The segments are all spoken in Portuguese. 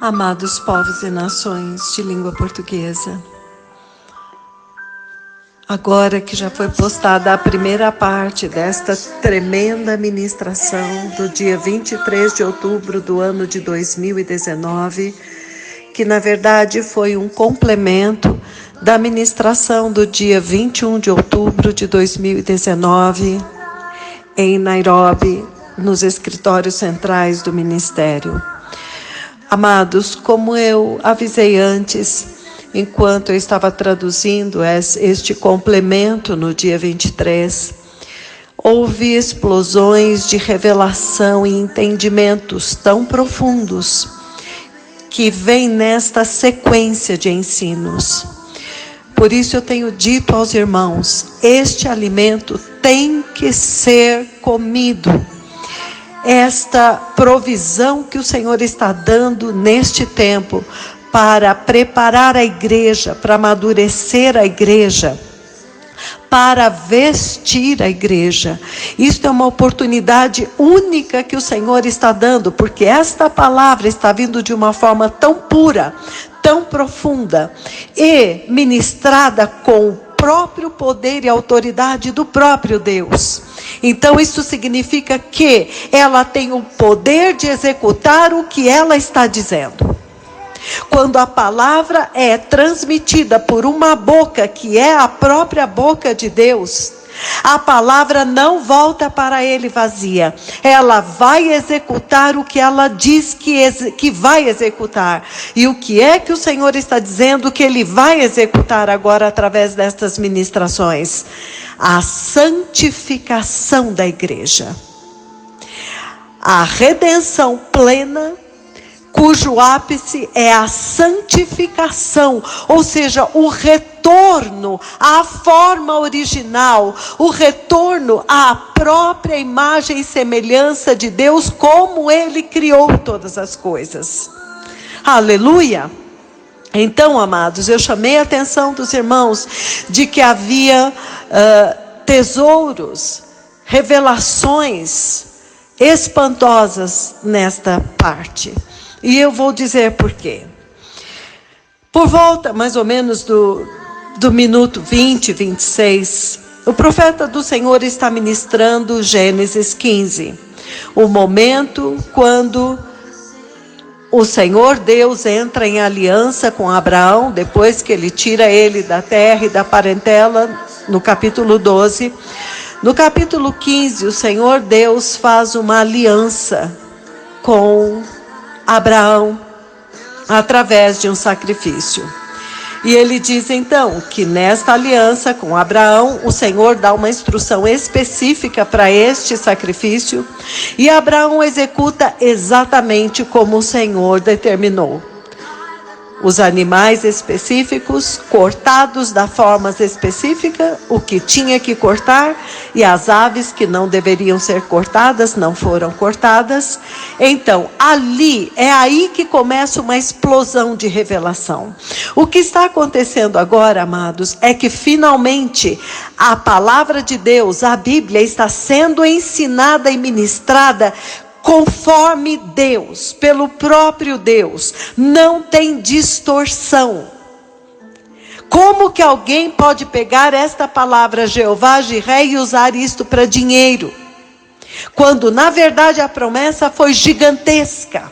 Amados povos e nações de língua portuguesa, agora que já foi postada a primeira parte desta tremenda ministração do dia 23 de outubro do ano de 2019, que na verdade foi um complemento da ministração do dia 21 de outubro de 2019, em Nairobi, nos escritórios centrais do Ministério. Amados, como eu avisei antes, enquanto eu estava traduzindo este complemento no dia 23, houve explosões de revelação e entendimentos tão profundos que vêm nesta sequência de ensinos. Por isso eu tenho dito aos irmãos, este alimento tem que ser comido. Esta provisão que o Senhor está dando neste tempo para preparar a igreja, para amadurecer a igreja, para vestir a igreja. Isto é uma oportunidade única que o Senhor está dando, porque esta palavra está vindo de uma forma tão pura, tão profunda e ministrada com o próprio poder e autoridade do próprio Deus. Então isso significa que ela tem o poder de executar o que ela está dizendo. Quando a palavra é transmitida por uma boca que é a própria boca de Deus, a palavra não volta para ele vazia. Ela vai executar o que ela diz que vai executar. E o que é que o Senhor está dizendo que ele vai executar agora através destas ministrações? A santificação da igreja. A redenção plena, cujo ápice é a santificação, ou seja, o retorno à forma original, o retorno à própria imagem e semelhança de Deus, como Ele criou todas as coisas. Aleluia! Então, amados, eu chamei a atenção dos irmãos de que havia tesouros, revelações espantosas nesta parte. E eu vou dizer por quê. Por volta, mais ou menos, do minuto 20, 26, o profeta do Senhor está ministrando Gênesis 15. O momento quando o Senhor Deus entra em aliança com Abraão, depois que ele tira ele da terra e da parentela, no capítulo 12. No capítulo 15, o Senhor Deus faz uma aliança com Abraão, através de um sacrifício. E ele diz então que nesta aliança com Abraão, o Senhor dá uma instrução específica para este sacrifício, e Abraão executa exatamente como o Senhor determinou. Os animais específicos, cortados da forma específica, o que tinha que cortar, e as aves que não deveriam ser cortadas, não foram cortadas. Então, ali, é aí que começa uma explosão de revelação. O que está acontecendo agora, amados, é que finalmente a palavra de Deus, a Bíblia, está sendo ensinada e ministrada conforme Deus, pelo próprio Deus, não tem distorção. Como que alguém pode pegar esta palavra Jeová Jiré e usar isto para dinheiro? Quando na verdade a promessa foi gigantesca.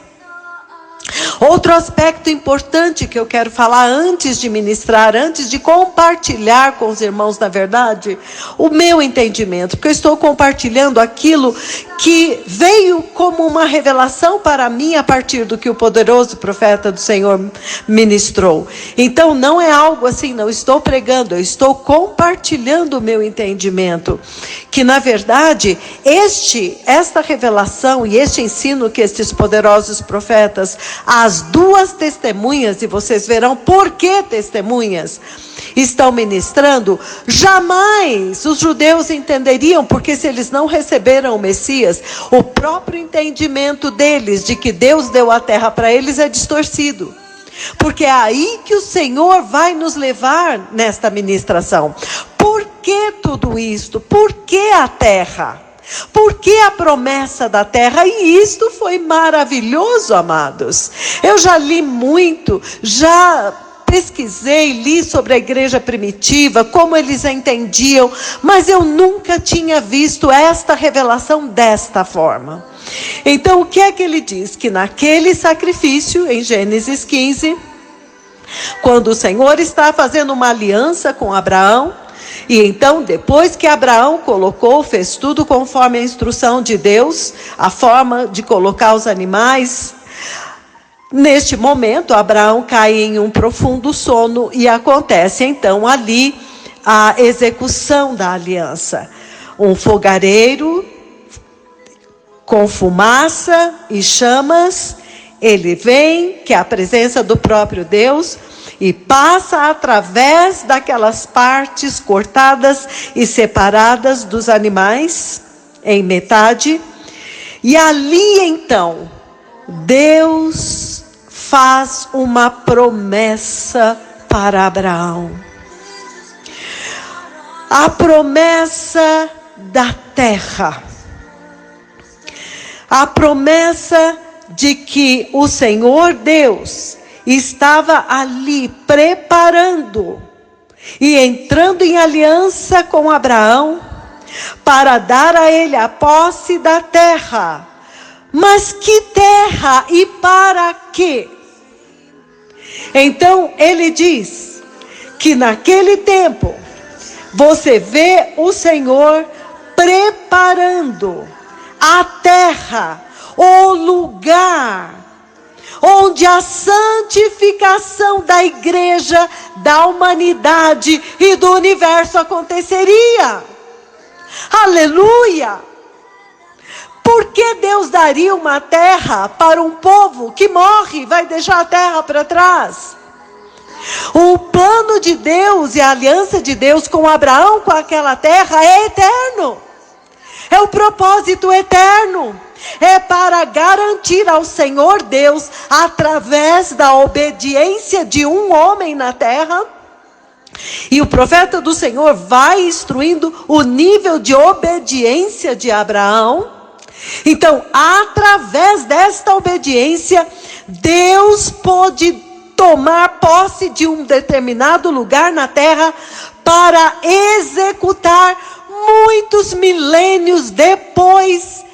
Outro aspecto importante que eu quero falar antes de ministrar, antes de compartilhar com os irmãos, na verdade, o meu entendimento, porque eu estou compartilhando aquilo que veio como uma revelação para mim a partir do que o poderoso profeta do Senhor ministrou. Então não é algo assim, não estou pregando, eu estou compartilhando o meu entendimento, que na verdade esta revelação e este ensino que estes poderosos profetas, as duas testemunhas, e vocês verão por que testemunhas estão ministrando, jamais os judeus entenderiam, porque se eles não receberam o Messias, o próprio entendimento deles de que Deus deu a terra para eles é distorcido. Porque é aí que o Senhor vai nos levar nesta ministração. Por que tudo isto? Por que a terra? Por que a promessa da terra? E isto foi maravilhoso, amados. Eu já li muito, já pesquisei, li sobre a igreja primitiva, como eles entendiam, mas eu nunca tinha visto esta revelação desta forma. Então, o que é que ele diz? Que naquele sacrifício, em Gênesis 15, quando o Senhor está fazendo uma aliança com Abraão, e então, depois que Abraão fez tudo conforme a instrução de Deus, a forma de colocar os animais, neste momento, Abraão cai em um profundo sono e acontece então ali a execução da aliança. Um fogareiro com fumaça e chamas, ele vem, que é a presença do próprio Deus, e passa através daquelas partes cortadas e separadas dos animais, em metade. E ali então, Deus faz uma promessa para Abraão. A promessa da terra. A promessa de que o Senhor Deus estava ali preparando e entrando em aliança com Abraão para dar a ele a posse da terra. Mas que terra e para quê? Então ele diz que naquele tempo você vê o Senhor preparando a terra, o lugar onde a santificação da igreja, da humanidade e do universo aconteceria. Aleluia! Por que Deus daria uma terra para um povo que morre, vai deixar a terra para trás? O plano de Deus e a aliança de Deus com Abraão, com aquela terra, é eterno. É o propósito eterno. É para garantir ao Senhor Deus, através da obediência de um homem na terra. E o profeta do Senhor vai instruindo o nível de obediência de Abraão. Então, através desta obediência, Deus pôde tomar posse de um determinado lugar na terra para executar muitos milênios depois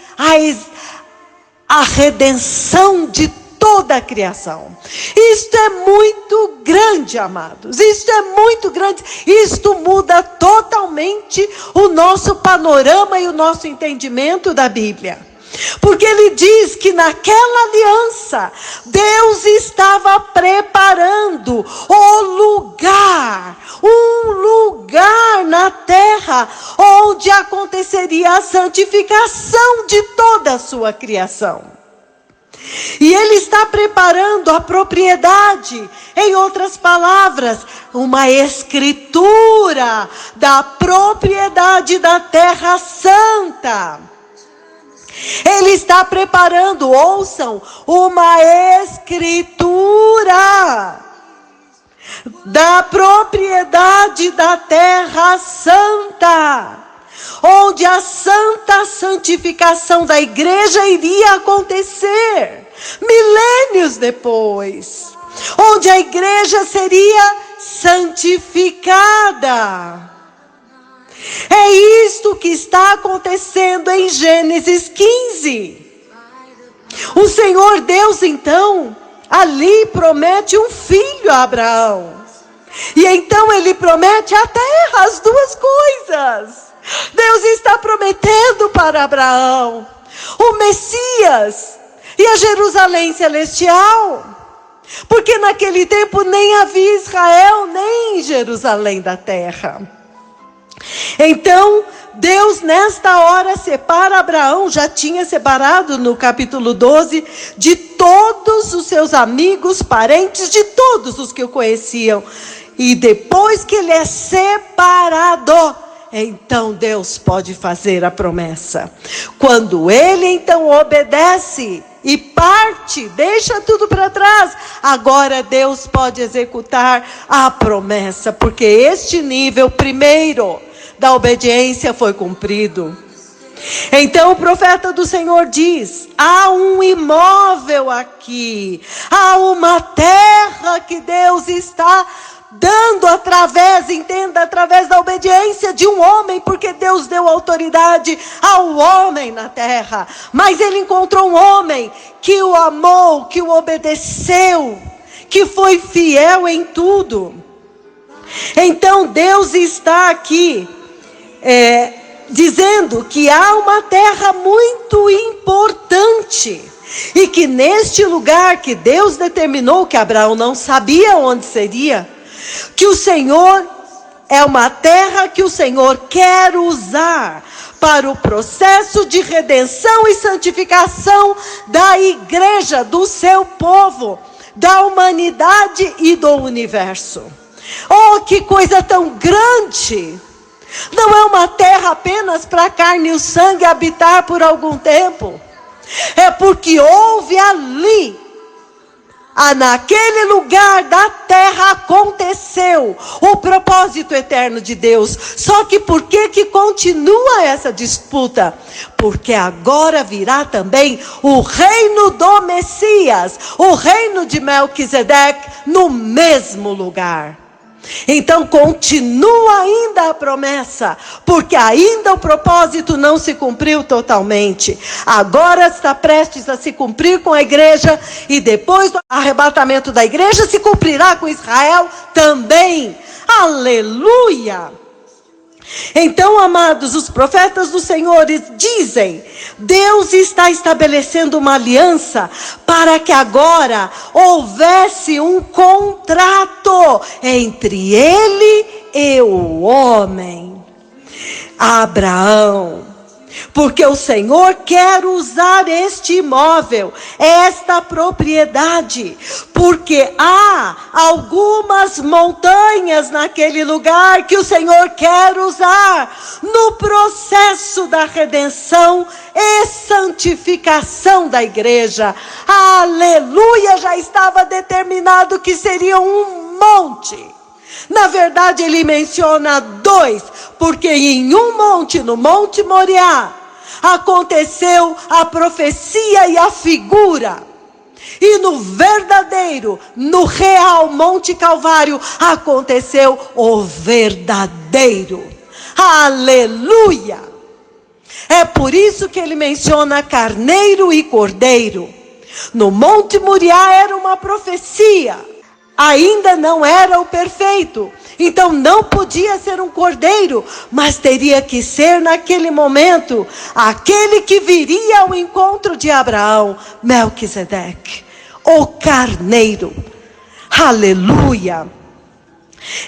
a redenção de toda a criação. Isto é muito grande, amados. Isto é muito grande. Isto muda totalmente o nosso panorama e o nosso entendimento da Bíblia. Porque ele diz que naquela aliança, Deus estava preparando um lugar na terra, onde aconteceria a santificação de toda a sua criação. E ele está preparando a propriedade, em outras palavras, uma escritura da propriedade da terra santa. Ele está preparando, ouçam, uma escritura da propriedade da terra santa, onde a santa santificação da igreja iria acontecer milênios depois, onde a igreja seria santificada. É isto que está acontecendo em Gênesis 15. O Senhor Deus, então, ali promete um filho a Abraão. E então ele promete a terra, as duas coisas. Deus está prometendo para Abraão o Messias e a Jerusalém celestial. Porque naquele tempo nem havia Israel, nem Jerusalém da terra. Então, Deus nesta hora separa Abraão, já tinha separado no capítulo 12, de todos os seus amigos, parentes, de todos os que o conheciam. E depois que ele é separado, então Deus pode fazer a promessa. Quando ele então obedece e parte, deixa tudo para trás, agora Deus pode executar a promessa, porque este nível primeiro da obediência foi cumprido. Então o profeta do Senhor diz: há um imóvel aqui, há uma terra que Deus está dando através da obediência de um homem, porque Deus deu autoridade ao homem na terra. Mas ele encontrou um homem que o amou, que o obedeceu, que foi fiel em tudo. Então Deus está aqui dizendo que há uma terra muito importante, e que neste lugar que Deus determinou, que Abraão não sabia onde seria, que o Senhor, é uma terra que o Senhor quer usar para o processo de redenção e santificação da igreja, do seu povo, da humanidade e do universo. Oh, que coisa tão grande! Não é uma terra apenas para a carne e o sangue habitar por algum tempo. É porque houve ali, naquele lugar da terra, aconteceu o propósito eterno de Deus. Só que por que continua essa disputa? Porque agora virá também o reino do Messias, o reino de Melquisedeque, no mesmo lugar. Então continua ainda a promessa, porque ainda o propósito não se cumpriu totalmente. Agora está prestes a se cumprir com a igreja, e depois do arrebatamento da igreja se cumprirá com Israel também. Aleluia! Então, amados, os profetas do Senhor dizem: Deus está estabelecendo uma aliança para que agora houvesse um contrato entre ele e o homem, Abraão. Porque o Senhor quer usar este imóvel, esta propriedade, porque há algumas montanhas naquele lugar que o Senhor quer usar no processo da redenção e santificação da igreja. Aleluia! Já estava determinado que seria um monte. Na verdade, ele menciona 2, porque em um monte, no Monte Moriá, aconteceu a profecia e a figura. E no verdadeiro, no real Monte Calvário, aconteceu o verdadeiro. Aleluia! É por isso que ele menciona carneiro e cordeiro. No Monte Moriá era uma profecia. Ainda não era o perfeito, então não podia ser um cordeiro, mas teria que ser naquele momento, aquele que viria ao encontro de Abraão, Melquisedeque, o carneiro. Aleluia!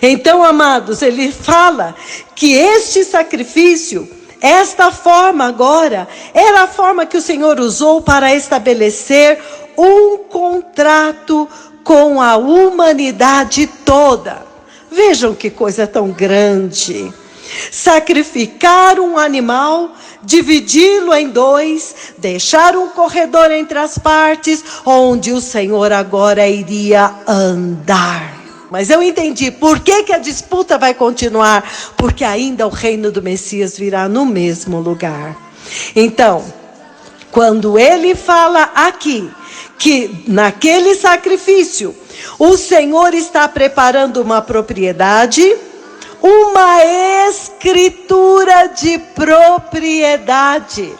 Então, amados, ele fala que este sacrifício, esta forma agora, era a forma que o Senhor usou para estabelecer um contrato com a humanidade toda. Vejam que coisa tão grande. Sacrificar um animal, dividi-lo em 2, deixar um corredor entre as partes, onde o Senhor agora iria andar. Mas eu entendi por que a disputa vai continuar, porque ainda o reino do Messias virá no mesmo lugar. Então, quando ele fala aqui que naquele sacrifício o Senhor está preparando uma propriedade, uma escritura de propriedade.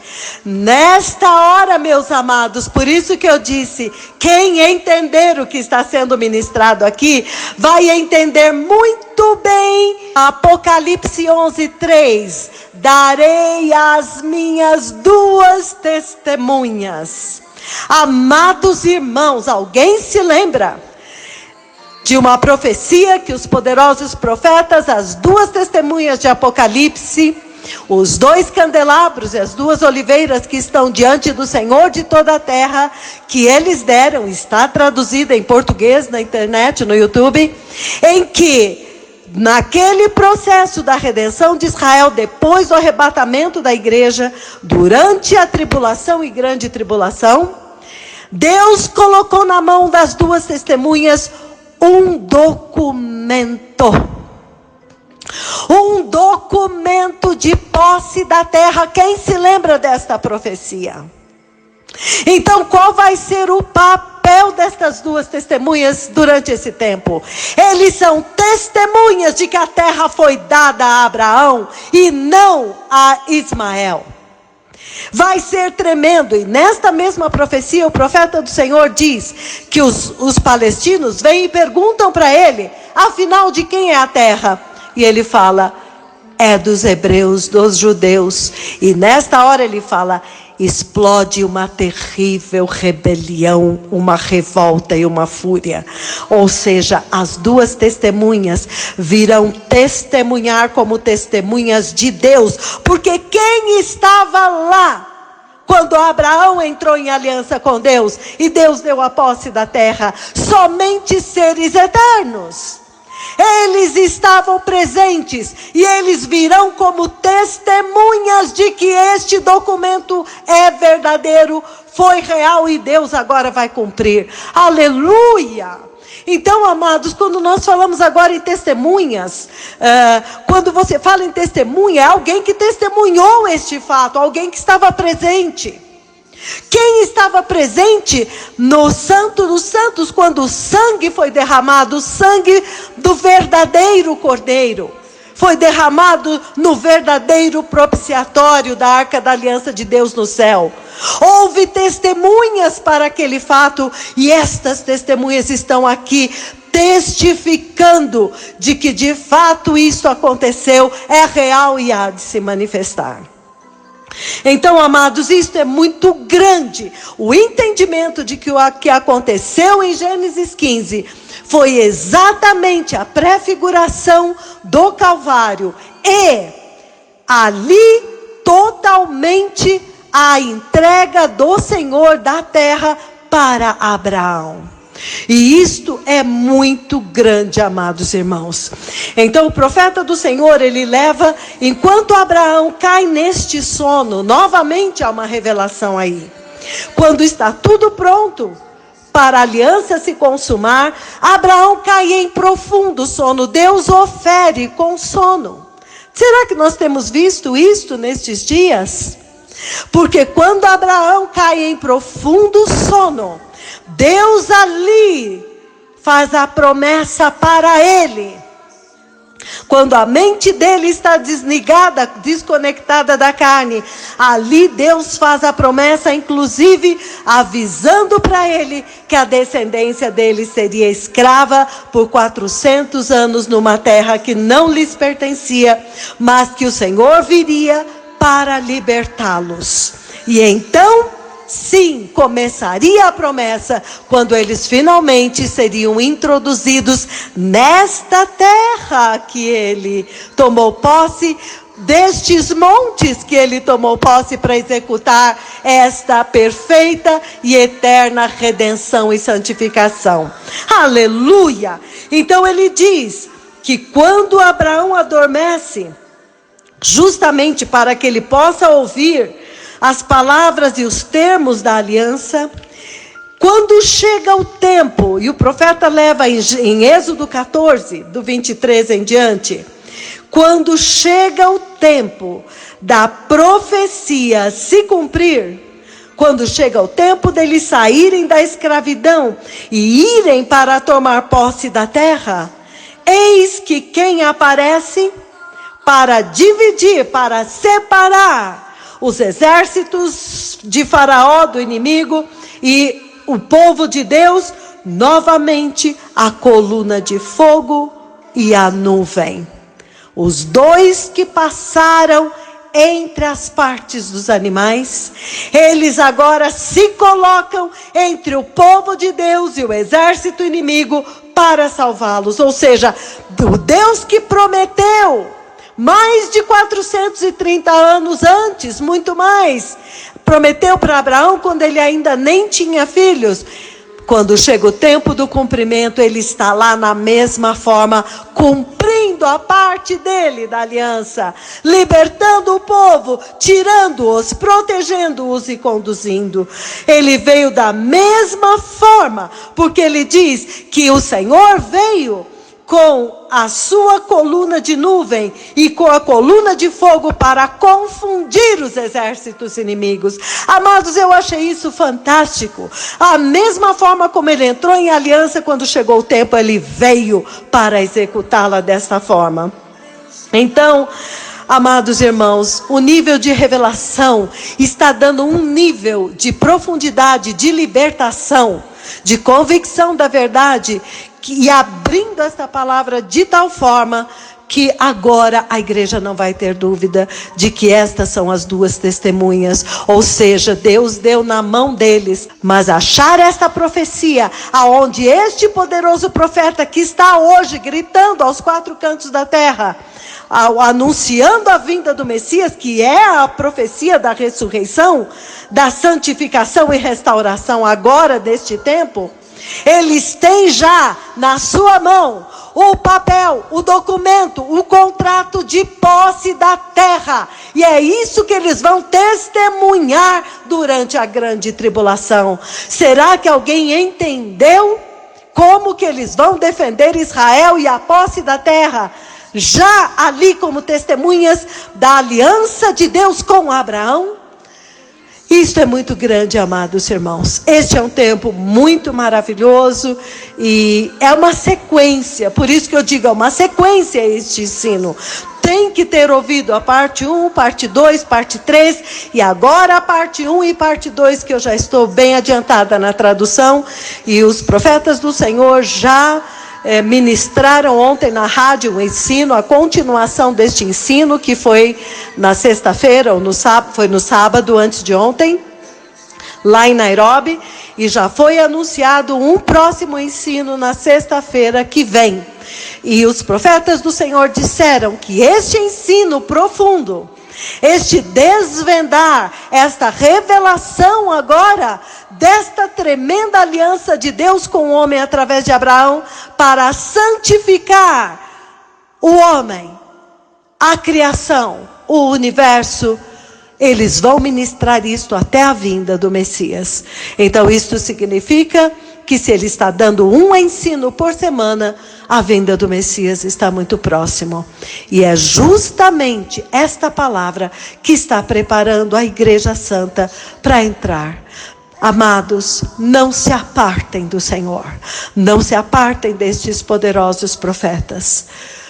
Nesta hora, meus amados, por isso que eu disse, quem entender o que está sendo ministrado aqui, vai entender muito bem Apocalipse 11:3. Darei às minhas 2 testemunhas. Amados irmãos, alguém se lembra de uma profecia que os poderosos profetas, as 2 testemunhas de Apocalipse, os 2 candelabros e as 2 oliveiras que estão diante do Senhor de toda a terra, que eles deram, está traduzida em português na internet, no YouTube, em que naquele processo da redenção de Israel, depois do arrebatamento da igreja, durante a tribulação e grande tribulação, Deus colocou na mão das 2 testemunhas um documento. Um documento de posse da terra. Quem se lembra desta profecia? Então, qual vai ser o papel destas duas testemunhas durante esse tempo? Eles são testemunhas de que a terra foi dada a Abraão e não a Ismael. Vai ser tremendo. E nesta mesma profecia, o profeta do Senhor diz que os palestinos vêm e perguntam para ele: afinal, de quem é a terra? E ele fala: é dos hebreus, dos judeus. E nesta hora ele fala: explode uma terrível rebelião, uma revolta e uma fúria. Ou seja, as duas testemunhas virão testemunhar como testemunhas de Deus. Porque quem estava lá quando Abraão entrou em aliança com Deus e Deus deu a posse da terra? Somente seres eternos. Eles estavam presentes e eles virão como testemunhas de que este documento é verdadeiro, foi real e Deus agora vai cumprir. Aleluia! Então, amados, quando nós falamos agora em testemunhas, quando você fala em testemunha, é alguém que testemunhou este fato, alguém que estava presente. Quem estava presente no Santo dos Santos, quando o sangue foi derramado, o sangue do verdadeiro Cordeiro, foi derramado no verdadeiro propiciatório da Arca da Aliança de Deus no céu. Houve testemunhas para aquele fato, e estas testemunhas estão aqui, testificando de que de fato isso aconteceu, é real e há de se manifestar. Então, amados, isto é muito grande. O entendimento de que o que aconteceu em Gênesis 15 foi exatamente a prefiguração do Calvário. E ali totalmente a entrega do Senhor da terra para Abraão. E isto é muito grande, amados irmãos. Então o profeta do Senhor, ele leva, enquanto Abraão cai neste sono, novamente há uma revelação aí. Quando está tudo pronto para a aliança se consumar, Abraão cai em profundo sono. Deus o fere com sono. Será que nós temos visto isto nestes dias? Porque quando Abraão cai em profundo sono, Deus ali faz a promessa para ele. Quando a mente dele está desligada, desconectada da carne, ali Deus faz a promessa, inclusive avisando para ele que a descendência dele seria escrava por 400 anos numa terra que não lhes pertencia, mas que o Senhor viria para libertá-los. E então, sim, começaria a promessa quando eles finalmente seriam introduzidos nesta terra que ele tomou posse, destes montes que ele tomou posse para executar esta perfeita e eterna redenção e santificação. Aleluia! Então ele diz que quando Abraão adormece, justamente para que ele possa ouvir as palavras e os termos da aliança, quando chega o tempo, e o profeta leva em Êxodo 14, do 23 em diante, quando chega o tempo da profecia se cumprir, quando chega o tempo deles saírem da escravidão e irem para tomar posse da terra, eis que quem aparece para dividir, para separar os exércitos de Faraó, do inimigo, e o povo de Deus, novamente a coluna de fogo e a nuvem. Os dois que passaram entre as partes dos animais, eles agora se colocam entre o povo de Deus e o exército inimigo para salvá-los. Ou seja, o Deus que prometeu mais de 430 anos antes, muito mais, prometeu para Abraão quando ele ainda nem tinha filhos. Quando chega o tempo do cumprimento, ele está lá na mesma forma, cumprindo a parte dele da aliança, libertando o povo, tirando-os, protegendo-os e conduzindo. Ele veio da mesma forma, porque ele diz que o Senhor veio com a sua coluna de nuvem e com a coluna de fogo para confundir os exércitos inimigos. Amados, eu achei isso fantástico. A mesma forma como ele entrou em aliança quando chegou o tempo, ele veio para executá-la desta forma. Então, amados irmãos, o nível de revelação está dando um nível de profundidade, de libertação, de convicção da verdade, e abrindo esta palavra de tal forma que agora a igreja não vai ter dúvida de que estas são as duas testemunhas. Ou seja, Deus deu na mão deles. Mas achar esta profecia, aonde este poderoso profeta que está hoje gritando aos quatro cantos da terra, anunciando a vinda do Messias, que é a profecia da ressurreição, da santificação e restauração agora deste tempo, eles têm já na sua mão o papel, o documento, o contrato de posse da terra. E é isso que eles vão testemunhar durante a grande tribulação. Será que alguém entendeu como que eles vão defender Israel e a posse da terra? Já ali como testemunhas da aliança de Deus com Abraão? Isto é muito grande, amados irmãos. Este é um tempo muito maravilhoso e é uma sequência. Por isso que eu digo, é uma sequência este ensino. Tem que ter ouvido a parte 1, parte 2, parte 3 e agora a parte 1 e parte 2, que eu já estou bem adiantada na tradução. E os profetas do Senhor já ministraram ontem na rádio um ensino, a continuação deste ensino, que foi na sexta-feira, ou no sábado, foi no sábado antes de ontem, lá em Nairobi, e já foi anunciado um próximo ensino na sexta-feira que vem. E os profetas do Senhor disseram que este ensino profundo, este desvendar, esta revelação agora, desta tremenda aliança de Deus com o homem através de Abraão, para santificar o homem, a criação, o universo, eles vão ministrar isto até a vinda do Messias. Então isto significa que se ele está dando um ensino por semana, a vinda do Messias está muito próximo. E é justamente esta palavra que está preparando a Igreja Santa para entrar. Amados, não se apartem do Senhor. Não se apartem destes poderosos profetas.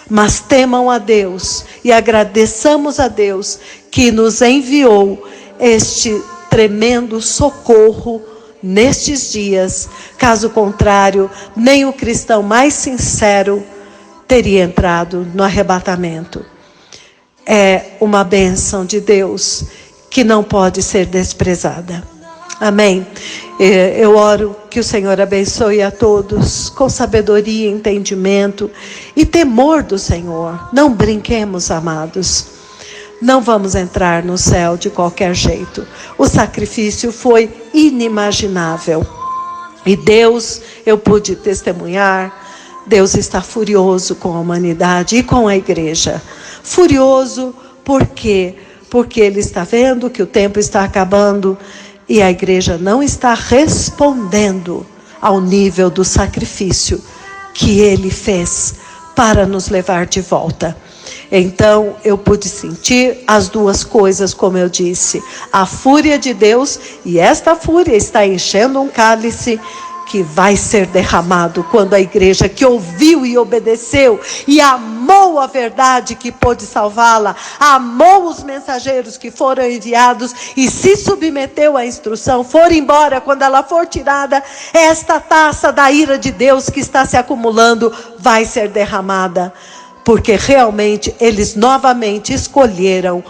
Mas temam a Deus e agradeçamos a Deus que nos enviou este tremendo socorro nestes dias. Caso contrário, nem o cristão mais sincero teria entrado no arrebatamento. É uma bênção de Deus que não pode ser desprezada. Amém? Eu oro que o Senhor abençoe a todos com sabedoria, entendimento e temor do Senhor. Não brinquemos, amados. Não vamos entrar no céu de qualquer jeito. O sacrifício foi inimaginável. E Deus, eu pude testemunhar, Deus está furioso com a humanidade e com a igreja. Furioso por quê? Porque Ele está vendo que o tempo está acabando e a igreja não está respondendo ao nível do sacrifício que Ele fez para nos levar de volta. Então eu pude sentir as duas coisas, como eu disse, a fúria de Deus, e esta fúria está enchendo um cálice que vai ser derramado quando a igreja que ouviu e obedeceu e amou a verdade que pôde salvá-la, amou os mensageiros que foram enviados e se submeteu à instrução, for embora, quando ela for tirada, esta taça da ira de Deus que está se acumulando vai ser derramada. Porque realmente eles novamente escolheram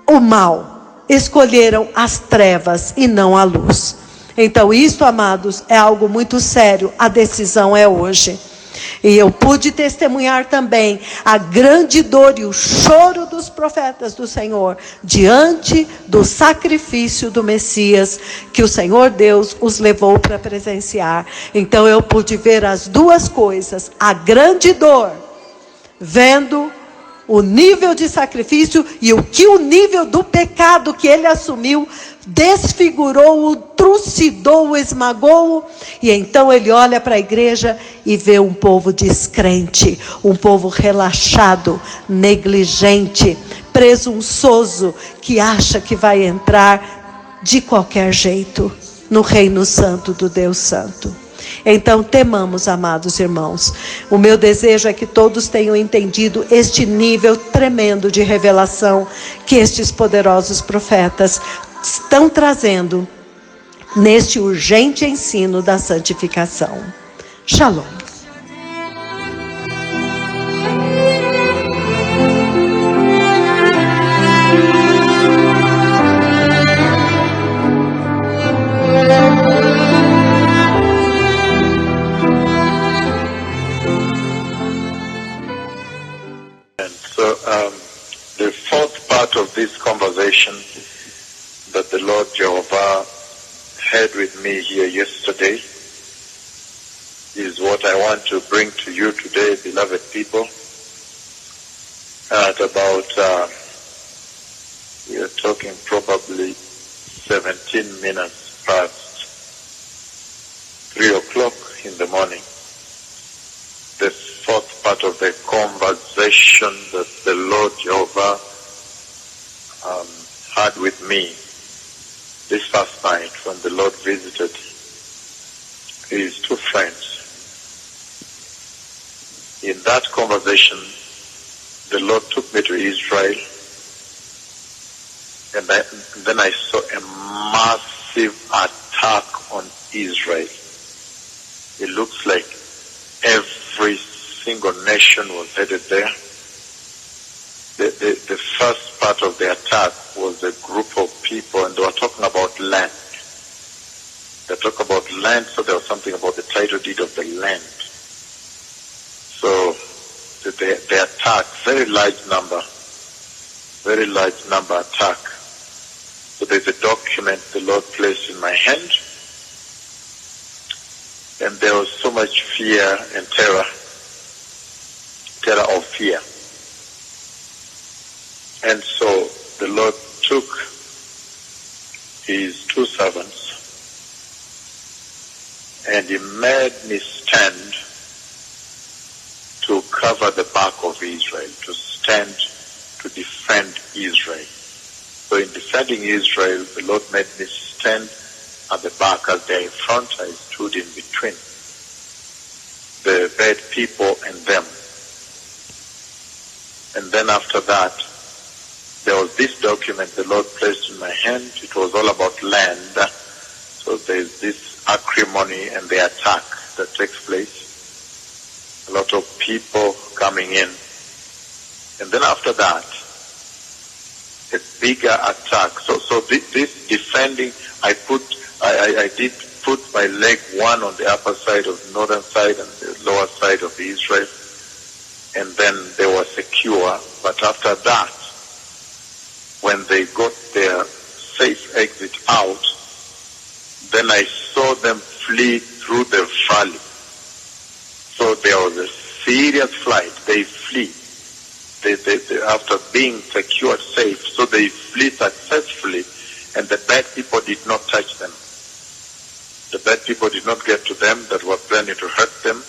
o mal, escolheram as trevas e não a luz. Então isto, amados, é algo muito sério, a decisão é hoje. E eu pude testemunhar também a grande dor e o choro dos profetas do Senhor diante do sacrifício do Messias que o Senhor Deus os levou para presenciar. Então eu pude ver as duas coisas, a grande dor, vendo o nível de sacrifício e o nível do pecado que ele assumiu desfigurou-o, trucidou-o, esmagou-o. E então ele olha para a igreja e vê um povo descrente, um povo relaxado, negligente, presunçoso, que acha que vai entrar de qualquer jeito no reino santo do Deus Santo. Então temamos, amados irmãos. O meu desejo é que todos tenham entendido este nível tremendo de revelação que estes poderosos profetas estão trazendo neste urgente ensino da santificação. Shalom. The fourth part of this conversation that the Lord Jehovah had with me here yesterday is what I want to bring to you today, beloved people. At about, we are talking probably 17 minutes past 3 o'clock in the morning. The fourth part of the conversation that the Lord Jehovah had with me this first night when the Lord visited his two friends. In that conversation, the Lord took me to Israel, and then I saw a massive attack on Israel. It looks like every single nation was headed there. The first part of the attack was a group of people, and they were talking about land. They talk about land, so there was something about the title deed of the land. So the attack, very large number attack. So there's a document the Lord placed in my hand, and there was so much fear and terror of fear. And so the Lord took his two servants and he made me stand to cover the back of Israel, to stand to defend Israel. So in defending Israel, the Lord made me stand at the back. As they're in front, I stood in between the bad people and them. And then after that, there was this document the Lord placed in my hand. It was all about land. So there's this acrimony and the attack that takes place. A lot of people coming in. And then after that, a bigger attack. So this defending, I did put my leg one on the upper side of the northern side and the lower side of Israel. And then they were secure. But after that, when they got their safe exit out, then I saw them flee through the valley. So there was a serious flight. They flee. They after being secured safe, so they flee successfully, and the bad people did not touch them. The bad people did not get to them that were planning to hurt them.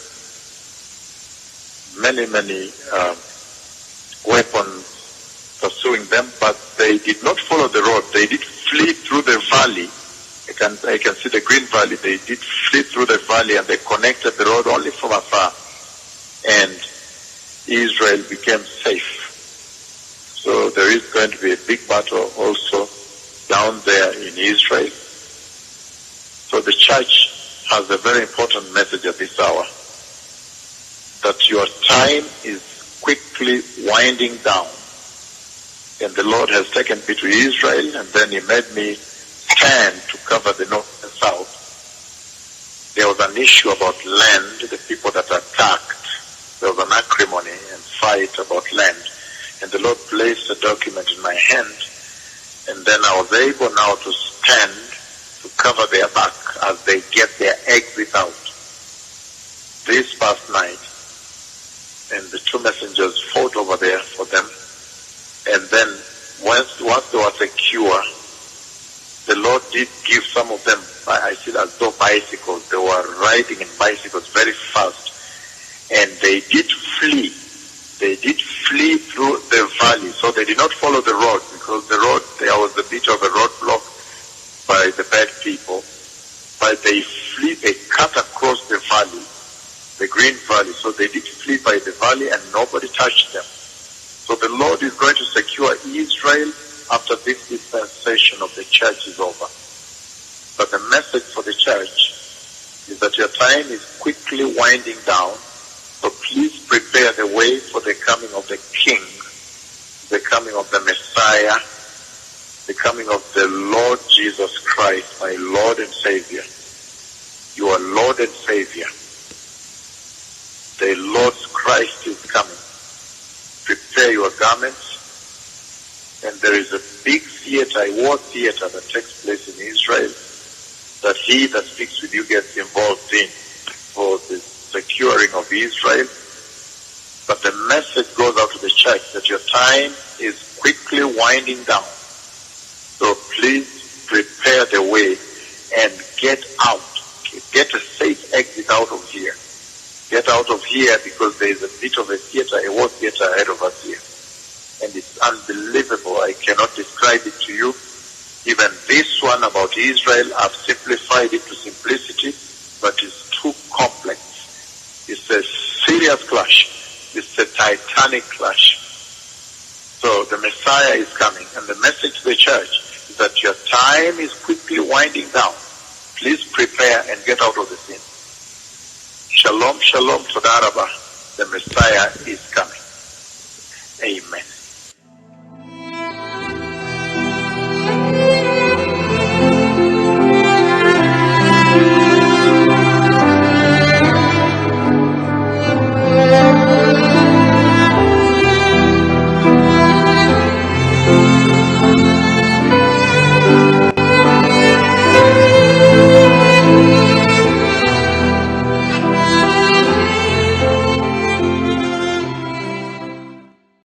Many weapons pursuing them, but they did not follow the road. They did flee through the valley. I can see the green valley. They did flee through the valley, and they connected the road only from afar. And Israel became safe. So there is going to be a big battle also down there in Israel. So the church has a very important message at this hour, that your time is quickly winding down. And the Lord has taken me to Israel, and then he made me stand to cover the north and south. There was an issue about land, the people that attacked. There was an acrimony and fight about land. And the Lord placed a document in my hand, and then I was able now to stand to cover their back as they get their exit out. This past night, and the two messengers fought over there for them. And then once there was a cure, the Lord did give some of them, I see it as though bicycles. They were riding in bicycles very fast. And they did flee. They did flee through the valley. So they did not follow the road, because the road, there was a bit of a roadblock by the bad people. But they cut across the valley, the green valley. So they did flee by the valley and nobody touched them. So the Lord is going to secure Israel after this dispensation of the church is over. But the message for the church is that your time is quickly winding down. So please prepare the way for the coming of the King, the coming of the Messiah, the coming of the Lord Jesus Christ, my Lord and Savior. Your Lord and Savior. The Lord Christ is coming. Prepare your garments. And there is a big theater, a war theater that takes place in Israel that he that speaks with you gets involved in for the securing of Israel. But the message goes out to the church that your time is quickly winding down. So please prepare the way and get out. Get a safe exit out of here. Get out of here, because there is a bit of a theater, a war theater ahead of us here. And it's unbelievable. I cannot describe it to you. Even this one about Israel, I've simplified it to simplicity, but it's too complex. It's a serious clash. It's a titanic clash. So the Messiah is coming, and the message to the church is that your time is quickly winding down. Please prepare and get out of the sin. Shalom, shalom, toda rabah. The Messiah is coming. Amen.